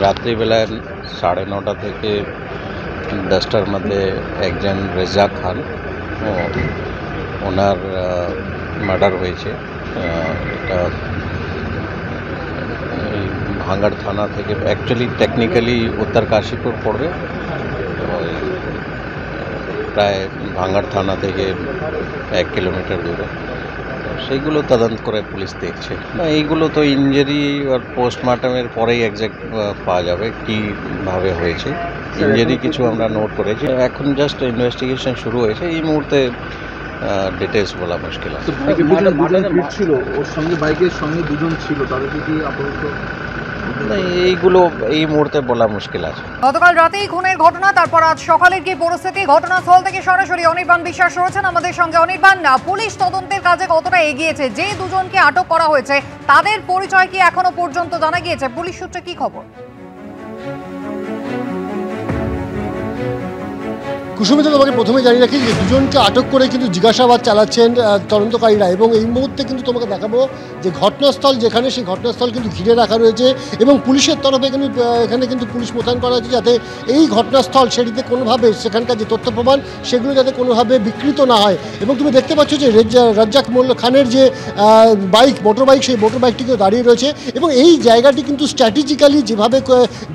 রাত্রিবেলায় 9:30 থেকে 10টার মধ্যে একজন রেজাক খান ওনার মার্ডার হয়েছে। এটা ভাঙ্গাড় থানা থেকে, অ্যাকচুয়ালি টেকনিক্যালি উত্তর কাশীপুর পড়বে, প্রায় ভাঙ্গাড় থানা থেকে 1 কিলোমিটার দূরে। সেইগুলো তদন্ত করে পুলিশ দেখছে। এইগুলো তো ইনজুরি আর পোস্টমর্টমের পরেই এক্সাক্ট পাওয়া যাবে কীভাবে হয়েছে। ইনজুরি কিছু আমরা নোট করেছি, এখন জাস্ট ইনভেস্টিগেশন শুরু হয়েছে। এই মুহূর্তে ডিটেলস বলা মুশকিল আছে। ছিল ওর সঙ্গে, বাইকের সঙ্গে দুজন ছিল, তাদেরকে কি আপাতত এইগুলো এই মুহূর্তে বলা মুশকিল আছে। গতকাল রাতেই খুনের ঘটনা, তারপর আজ সকালের কি পরিস্থিতি, ঘটনাস্থল থেকে সরাসরি অনির্বাণ বিশ্বাস রয়েছেন আমাদের সঙ্গে। অনির্বাণ, পুলিশ তদন্তের কাজে কতটা এগিয়েছে? যে দুজনকে আটক করা হয়েছে তাদের পরিচয় কি এখনো পর্যন্ত জানা গিয়েছে? পুলিশ সূত্রে কি খবর? কুসুমিতা, তোমাকে প্রথমে জানিয়ে রাখি যে দুজনকে আটক করে কিন্তু জিজ্ঞাসাবাদ চালাচ্ছেন তদন্তকারীরা, এবং এই মুহূর্তে কিন্তু তোমাকে দেখাবো যে ঘটনাস্থল যেখানে, সেই ঘটনাস্থল কিন্তু ঘিরে রাখা রয়েছে এবং পুলিশের তরফে কিন্তু এখানে কিন্তু পুলিশ মোতায়েন করা হয়েছে যাতে এই ঘটনাস্থল সেটিতে কোনোভাবে সেখানকার যে তথ্য প্রমাণ সেগুলো যাতে কোনোভাবে বিকৃত না হয়। এবং তুমি দেখতে পাচ্ছ যে রাজ্জাক খানের যে মোটর বাইক, সেই মোটর বাইকটি কিন্তু দাঁড়িয়ে রয়েছে এবং এই জায়গাটি কিন্তু স্ট্র্যাটেজিক্যালি যেভাবে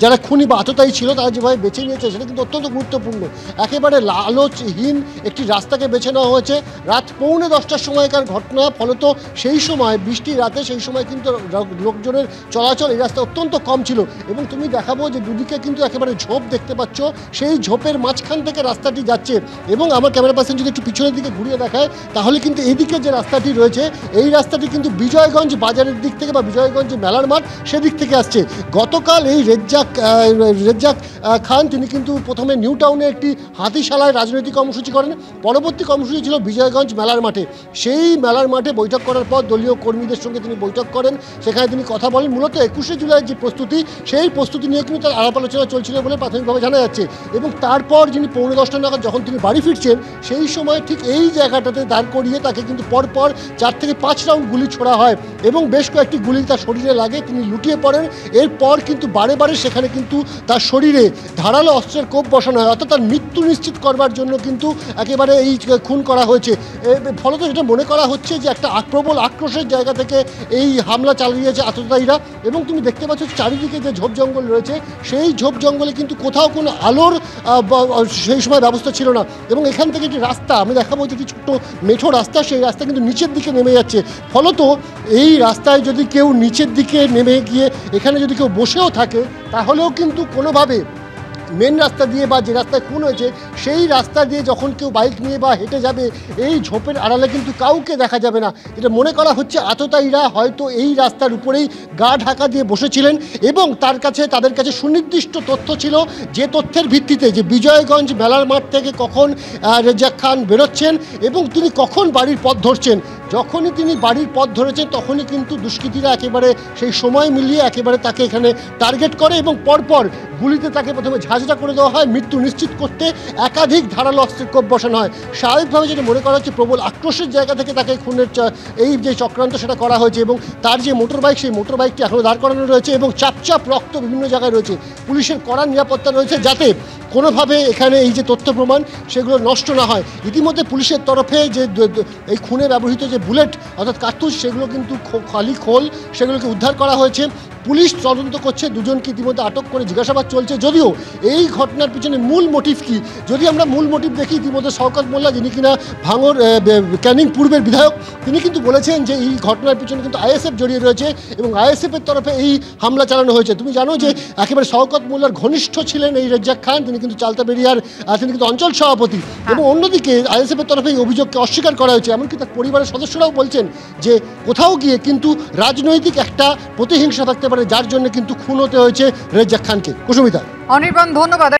যারা খুনি বা আততায়ী ছিল তারা যেভাবে বেছে নিয়েছে সেটা কিন্তু অত্যন্ত গুরুত্বপূর্ণ। একেবারে লালচহীন একটি রাস্তাকে বেছে নেওয়া হয়েছে। রাত 9:45টার সময়কার ঘটনা, ফলত সেই সময় বৃষ্টি রাতে, সেই সময় কিন্তু লোকজনের চলাচল এই রাস্তা অত্যন্ত কম ছিল। এবং তুমি দেখাবো যে দুদিকে কিন্তু একেবারে ঝোপ দেখতে পাচ্ছ, সেই ঝোপের মাঝখান থেকে রাস্তাটি যাচ্ছে। এবং আমার ক্যামেরা পার্সন যদি একটু পিছনের দিকে ঘুরিয়ে দেখায় তাহলে কিন্তু এদিকে যে রাস্তাটি রয়েছে এই রাস্তাটি কিন্তু বিজয়গঞ্জ বাজারের দিক থেকে বা বিজয়গঞ্জ মেলার মাঠ সেদিক থেকে আসছে। গতকাল এই রেজ্জাক খান তিনি কিন্তু প্রথমে নিউ টাউনে একটি হাতিশালায় রাজনৈতিক কর্মসূচি করেন, পরবর্তী কর্মসূচি ছিল বিজয়গঞ্জ মেলার মাঠে। সেই মেলার মাঠে বৈঠক করার পর দলীয় কর্মীদের সঙ্গে তিনি বৈঠক করেন, সেখানে তিনি কথা বলেন। মূলত 21শে জুলাইয়ের যে প্রস্তুতি, সেই প্রস্তুতি নিয়ে কিন্তু তার আলাপ আলোচনা চলছিল বলে প্রাথমিকভাবে জানা যাচ্ছে। এবং তারপর যিনি 9:45 নাগাদ যখন তিনি বাড়ি ফিরছেন সেই সময় ঠিক এই জায়গাটাতে দাঁড় করিয়ে তাকে কিন্তু পরপর 4 থেকে 5 রাউন্ড গুলি ছোড়া হয় এবং বেশ কয়েকটি গুলি তার শরীরে লাগে, তিনি লুটিয়ে পড়েন। এরপর কিন্তু বারে বারে সেখানে কিন্তু তার শরীরে ধারালো অস্ত্রের কোপ বসানো হয়, অর্থাৎ তার মৃত্যু নিশ্চিত করবার জন্য কিন্তু একেবারে এই খুন করা হয়েছে। ফলত যেটা মনে করা হচ্ছে যে একটা প্রবল আক্রোশের জায়গা থেকে এই হামলা চালিয়েছে আততায়ীরা। এবং তুমি দেখতে পাচ্ছ চারিদিকে যে ঝোপ জঙ্গল রয়েছে সেই ঝোপ জঙ্গলে কিন্তু কোথাও কোনো আলোর সেই সময় ব্যবস্থা ছিল না। এবং এখান থেকে একটি রাস্তা আমি দেখাবো, যে একটি ছোট্ট মেঠো রাস্তা, সেই রাস্তা কিন্তু নিচের দিকে নেমে যাচ্ছে। ফলত এই রাস্তায় যদি কেউ নিচের দিকে নেমে গিয়ে এখানে যদি কেউ বসেও থাকে তাহলেও কিন্তু কোনোভাবে মেন রাস্তা দিয়ে বা যে রাস্তায় খুন হয়েছে সেই রাস্তা দিয়ে যখন কেউ বাইক নিয়ে বা হেঁটে যাবে এই ঝোপের আড়ালে কিন্তু কাউকে দেখা যাবে না। এটা মনে করা হচ্ছে আততায়ীরা হয়তো এই রাস্তার উপরেই গা ঢাকা দিয়ে বসেছিলেন এবং তাদের কাছে সুনির্দিষ্ট তথ্য ছিল, যে তথ্যের ভিত্তিতে যে বিজয়গঞ্জ মেলার মাঠ থেকে কখন রেজ্জাক খান বেরোচ্ছেন এবং তিনি কখন বাড়ির পথ ধরছেন। যখনই তিনি বাড়ির পথ ধরেছেন তখনই কিন্তু দুষ্কৃতীরা একেবারে সেই সময় মিলিয়ে একেবারে তাকে এখানে টার্গেট করে এবং পরপর গুলিতে তাকে প্রথমে ঝাঁঝরা করে দেওয়া হয়। মৃত্যু নিশ্চিত করতে একাধিক ধারালো অস্ত্রের কোপ বসানো হয়। স্বাভাবিকভাবে যেটা মনে করা হচ্ছে প্রবল আক্রোশের জায়গা থেকে তাকে খুনের এই যে চক্রান্ত সেটা করা হয়েছে। এবং তার যে মোটর বাইক, সেই মোটর বাইকটি এখনও দাঁড় করানো রয়েছে এবং চাপচাপ রক্ত বিভিন্ন জায়গায় রয়েছে। পুলিশের কড়া নিরাপত্তা রয়েছে যাতে কোনোভাবে এখানে এই যে তথ্য প্রমাণ সেগুলো নষ্ট না হয়। ইতিমধ্যে পুলিশের তরফে যে এই খুনে ব্যবহৃত যে বুলেট অর্থাৎ কার্তুজ সেগুলো কিন্তু খালি খোল সেগুলোকে উদ্ধার করা হয়েছে। পুলিশ তদন্ত করছে, দুজনকে ইতিমধ্যে আটক করে জিজ্ঞাসাবাদ চলছে। যদিও এই ঘটনার পিছনে মূল মোটিভ কি, যদি আমরা মূল মোটিভ দেখি, ইতিমধ্যে শওকত মোল্লা যিনি কিনা ভাঙড় ক্যানিং পূর্বের বিধায়ক, তিনি কিন্তু বলেছেন যে এই ঘটনার পিছনে কিন্তু আইএসএফ জড়িয়ে রয়েছে এবং আইএসএফের তরফে এই হামলা চালানো হয়েছে। তুমি জানো যে একেবারে শওকত মোল্লার ঘনিষ্ঠ ছিলেন এই রেজ্জাক খান, তিনি কিন্তু চালতাবেরিয়ার তিনি কিন্তু অঞ্চল সভাপতি। এবং অন্যদিকে আইএসএফের তরফে এই অভিযোগকে অস্বীকার করা হয়েছে। এমনকি তার পরিবারের সদস্যরাও বলছেন যে কোথাও গিয়ে কিন্তু রাজনৈতিক একটা প্রতিহিংসা থাকতে পারে, যার জন্য কিন্তু খুন হতে হয়েছে রেজ্জাক খানকে। কুসুমিতা। অনির্বাণ, ধন্যবাদ।